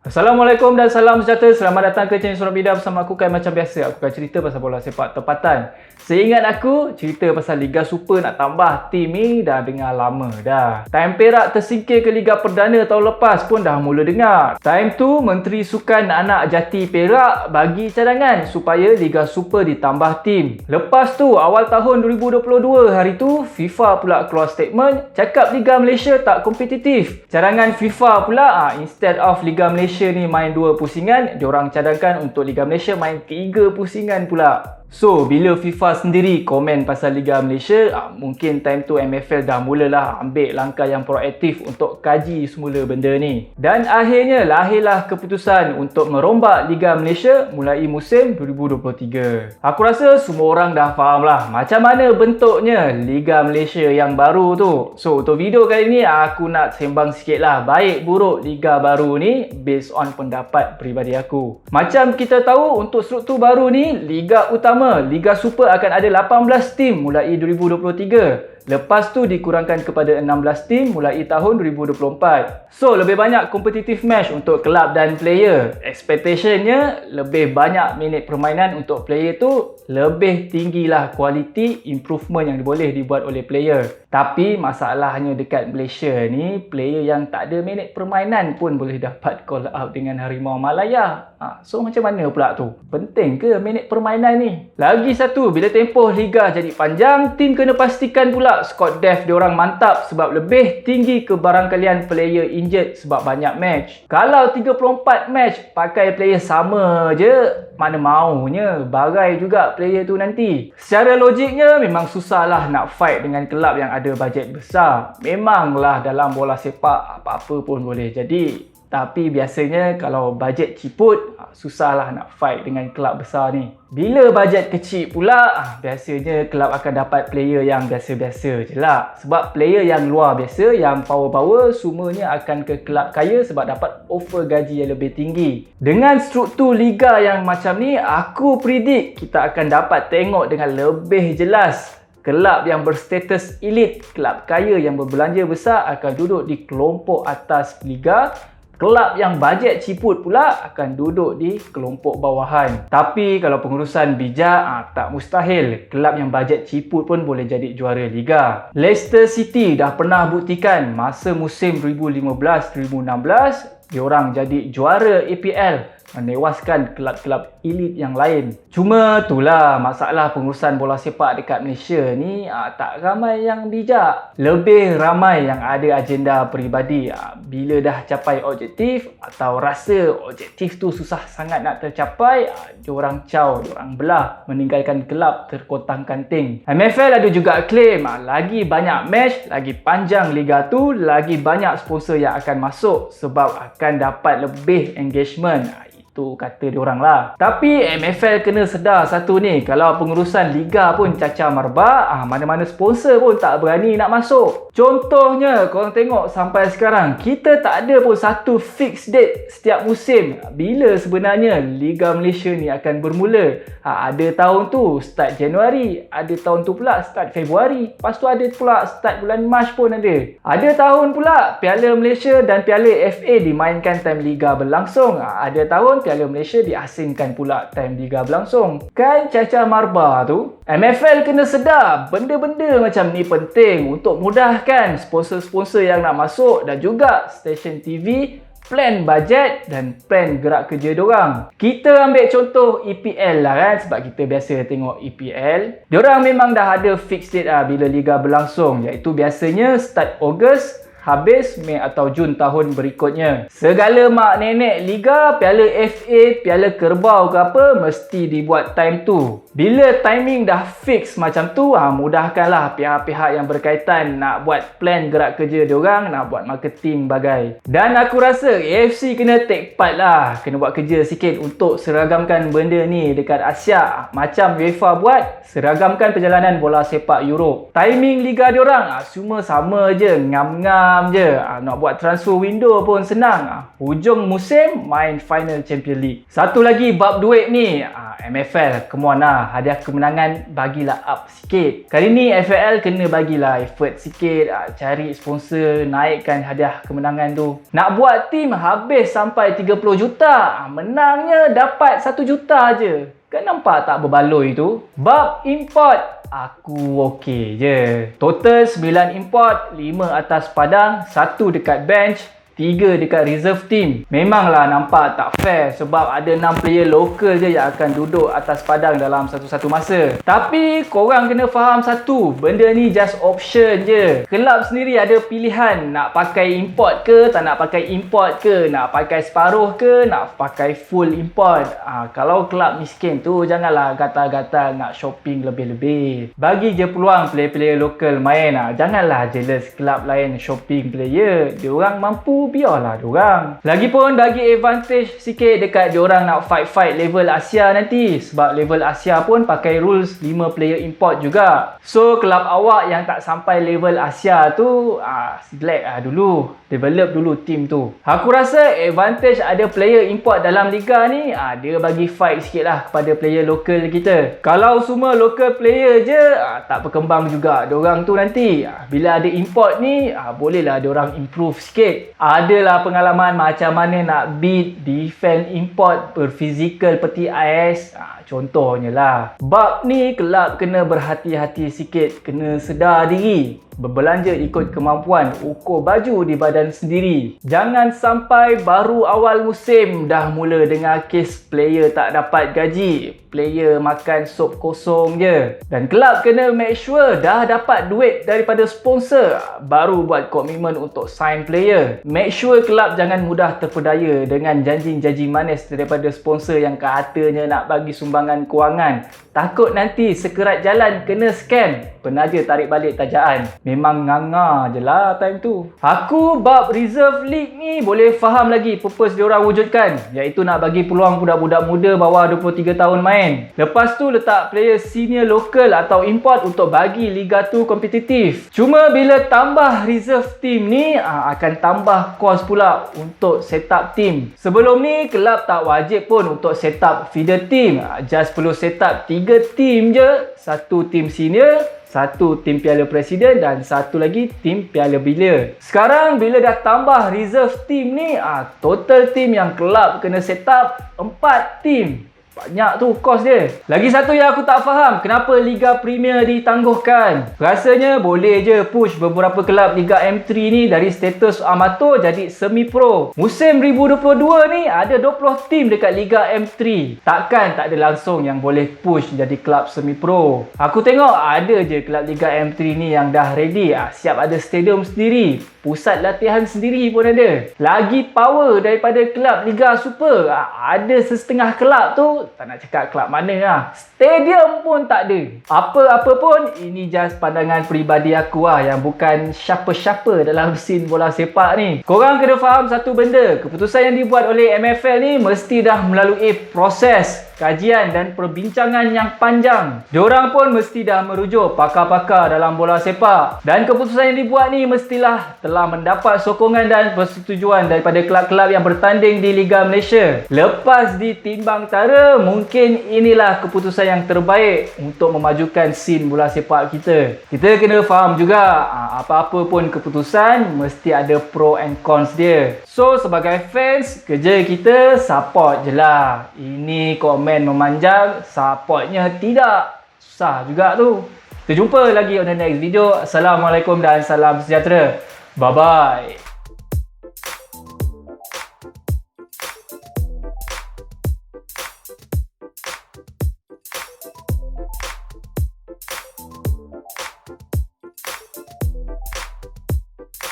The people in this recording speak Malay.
Assalamualaikum dan salam sejahtera. Selamat datang ke channel Sorang Bidah bersama aku Kai. Macam biasa, aku akan cerita pasal bola sepak tempatan. Seingat aku, cerita pasal Liga Super nak tambah tim ni dah dengar lama dah. Time Perak tersingkir ke Liga Perdana tahun lepas pun dah mula dengar. Time tu, Menteri Sukan Anak Jati Perak bagi cadangan supaya Liga Super ditambah tim. Lepas tu, awal tahun 2022 hari tu, FIFA pula keluar statement cakap Liga Malaysia tak kompetitif. Cadangan FIFA pula, instead of Liga Malaysia ni main 2 pusingan, diorang cadangkan untuk Liga Malaysia main 3 pusingan pula. So, bila FIFA sendiri komen pasal Liga Malaysia, mungkin time tu MFL dah mulalah ambil langkah yang proaktif untuk kaji semula benda ni. Dan akhirnya lahirlah keputusan untuk merombak Liga Malaysia mulai musim 2023. Aku rasa semua orang dah faham lah macam mana bentuknya Liga Malaysia yang baru tu. So, untuk video kali ni aku nak sembang sikit lah baik buruk Liga baru ni based on pendapat peribadi aku. Macam kita tahu, untuk struktur baru ni, Liga Utama Liga Super akan ada 18 tim mulai 2023. Lepas tu dikurangkan kepada 16 tim mulai tahun 2024. So, lebih banyak competitive match untuk kelab dan player. Expectationnya lebih banyak minit permainan untuk player tu, lebih tinggilah kualiti improvement yang boleh dibuat oleh player. Tapi masalahnya dekat Malaysia ni, player yang tak ada minit permainan pun boleh dapat call out dengan Harimau Malaya. So macam mana pula tu? Penting ke minit permainan ni? Lagi satu, bila tempoh liga jadi panjang, tim kena pastikan pula squad depth diorang mantap sebab lebih tinggi kebarangkalian player injured sebab banyak match. Kalau 34 match pakai player sama je, mana maunya bagai juga player tu nanti. Secara logiknya memang susahlah nak fight dengan kelab yang ada bajet besar. Memanglah dalam bola sepak apa-apa pun boleh jadi. Tapi biasanya kalau bajet ciput, susahlah nak fight dengan kelab besar ni. Bila bajet kecil pula, biasanya kelab akan dapat player yang biasa-biasa je lah. Sebab player yang luar biasa, yang power-power, semuanya akan ke kelab kaya sebab dapat offer gaji yang lebih tinggi. Dengan struktur liga yang macam ni, aku predict kita akan dapat tengok dengan lebih jelas kelab yang berstatus elit, kelab kaya yang berbelanja besar akan duduk di kelompok atas liga. Kelab yang bajet ciput pula akan duduk di kelompok bawahan. Tapi kalau pengurusan bijak, tak mustahil. Kelab yang bajet ciput pun boleh jadi juara liga. Leicester City dah pernah buktikan masa musim 2015-2016, diorang jadi juara EPL, menewaskan kelab-kelab elit yang lain. Cuma itulah masalah pengurusan bola sepak dekat Malaysia ni, tak ramai yang bijak. Lebih ramai yang ada agenda peribadi. Bila dah capai objektif atau rasa objektif tu susah sangat nak tercapai, diorang caw, diorang belah, meninggalkan kelab terkontang-kanting. MFL ada juga claim lagi banyak match, lagi panjang liga tu, lagi banyak sponsor yang akan masuk sebab akan dapat lebih engagement. Tu kata diorang lah. Tapi MFL kena sedar satu ni, kalau pengurusan liga pun cacar marbak, mana-mana sponsor pun tak berani nak masuk. Contohnya, korang tengok sampai sekarang, kita tak ada pun satu fix date setiap musim bila sebenarnya Liga Malaysia ni akan bermula. Ada tahun tu start Januari, ada tahun tu pula start Februari, lepas tu ada pula start bulan Mac pun ada. Ada tahun pula Piala Malaysia dan Piala FA dimainkan time liga berlangsung. Ada tahun Piala Malaysia diasingkan pula time liga berlangsung. Kan cacar marba tu? MFL kena sedar benda-benda macam ni penting untuk mudahkan sponsor-sponsor yang nak masuk dan juga stesen TV plan bajet dan plan gerak kerja diorang. Kita ambil contoh EPL lah kan, sebab kita biasa tengok EPL. Diorang memang dah ada fix date bila liga berlangsung, iaitu biasanya start Ogos, habis Mei atau Jun tahun berikutnya. Segala mak nenek liga, Piala FA, Piala Kerbau ke apa, mesti dibuat time tu. Bila timing dah fix macam tu, mudahkanlah pihak-pihak yang berkaitan nak buat plan gerak kerja diorang, nak buat marketing bagai. Dan aku rasa AFC kena take part lah, kena buat kerja sikit untuk seragamkan benda ni dekat Asia. Macam UEFA buat, seragamkan perjalanan bola sepak Europe. Timing liga diorang semua sama je, ngam-ngam senam je. Nak buat transfer window pun senang. Hujung musim main final Champions League. Satu lagi bab duit ni, MFL, come on lah. Hadiah kemenangan bagilah up sikit. Kali ni FAL kena bagilah effort sikit, cari sponsor, naikkan hadiah kemenangan tu. Nak buat tim habis sampai 30 juta, menangnya dapat 1 juta je. Kan nampak tak berbaloi tu? Bab import, aku okey je. Total 9 import, 5 atas padang, 1 dekat bench, 3 dekat reserve team. Memanglah nampak tak fair sebab ada 6 player lokal je yang akan duduk atas padang dalam satu-satu masa. Tapi korang kena faham satu, benda ni just option je. Kelab sendiri ada pilihan nak pakai import ke, tak nak pakai import ke, nak pakai separuh ke, nak pakai full import. Kalau kelab miskin tu janganlah gatal-gatal nak shopping lebih-lebih. Bagi je peluang player-player lokal main. Janganlah jealous kelab lain shopping player. Diorang mampu, biarlah diorang. Lagipun bagi advantage sikit dekat diorang nak fight-fight level Asia nanti. Sebab level Asia pun pakai rules 5 player import juga. So kelab awak yang tak sampai level Asia tu, select dulu, develop dulu team tu. Aku rasa advantage ada player import dalam liga ni, dia bagi fight sikit lah kepada player lokal kita. Kalau semua local player je, tak berkembang juga diorang tu nanti. Bila ada import ni, bolehlah diorang improve sikit. Adalah pengalaman macam mana nak beat defend import berfizikal peti ais. Contohnya lah. Bab ni kelab kena berhati-hati sikit, kena sedar diri. Berbelanja ikut kemampuan, ukur baju di badan sendiri. Jangan sampai baru awal musim dah mula dengar kes player tak dapat gaji, player makan sop kosong je. Dan kelab kena make sure dah dapat duit daripada sponsor baru buat komitmen untuk sign player. Make sure kelab jangan mudah terpedaya dengan janji-janji manis daripada sponsor yang katanya nak bagi sumbangan kewangan. Takut nanti sekerat jalan kena scam, penaja tarik balik tajaan. Memang nganga je lah time tu. Aku bab reserve league ni boleh faham lagi purpose diorang wujudkan, iaitu nak bagi peluang budak-budak muda bawah 23 tahun main. Lepas tu letak player senior lokal atau import untuk bagi liga tu kompetitif. Cuma bila tambah reserve team ni, akan tambah kos pula untuk setup team. Sebelum ni kelab tak wajib pun untuk setup feeder team. Just perlu setup 3 team je. 1 team senior, 1 tim Piala Presiden dan 1 lagi tim Piala Bila. Sekarang bila dah tambah reserve team ni, total team yang kelab kena set up 4 team. Banyak tu kos dia. Lagi satu yang aku tak faham, kenapa Liga Premier ditangguhkan? Rasanya boleh je push beberapa kelab Liga M3 ni dari status amatur jadi semi-pro. Musim 2022 ni ada 20 tim dekat Liga M3. Takkan tak ada langsung yang boleh push jadi kelab semi-pro. Aku tengok ada je kelab Liga M3 ni yang dah ready, siap ada stadium sendiri, pusat latihan sendiri pun ada. Lagi power daripada kelab Liga Super. Ada setengah kelab tu, tak nak cakap kelab mana lah, stadium pun tak ada. Apa-apa pun, ini just pandangan peribadi aku yang bukan siapa-siapa dalam scene bola sepak ni. Korang kena faham satu benda, keputusan yang dibuat oleh MFL ni mesti dah melalui proses kajian dan perbincangan yang panjang. Diorang pun mesti dah merujuk pakar-pakar dalam bola sepak. Dan keputusan yang dibuat ni mestilah telah mendapat sokongan dan persetujuan daripada kelab-kelab yang bertanding di Liga Malaysia. Lepas ditimbang tara, mungkin inilah keputusan yang terbaik untuk memajukan scene bola sepak kita. Kita kena faham juga, apa-apa pun keputusan mesti ada pro and cons dia. So sebagai fans, kerja kita support je lah. Ini komen memanjang, supportnya tidak. Susah juga tu. Kita jumpa lagi on the next video. Assalamualaikum dan salam sejahtera. Bye bye.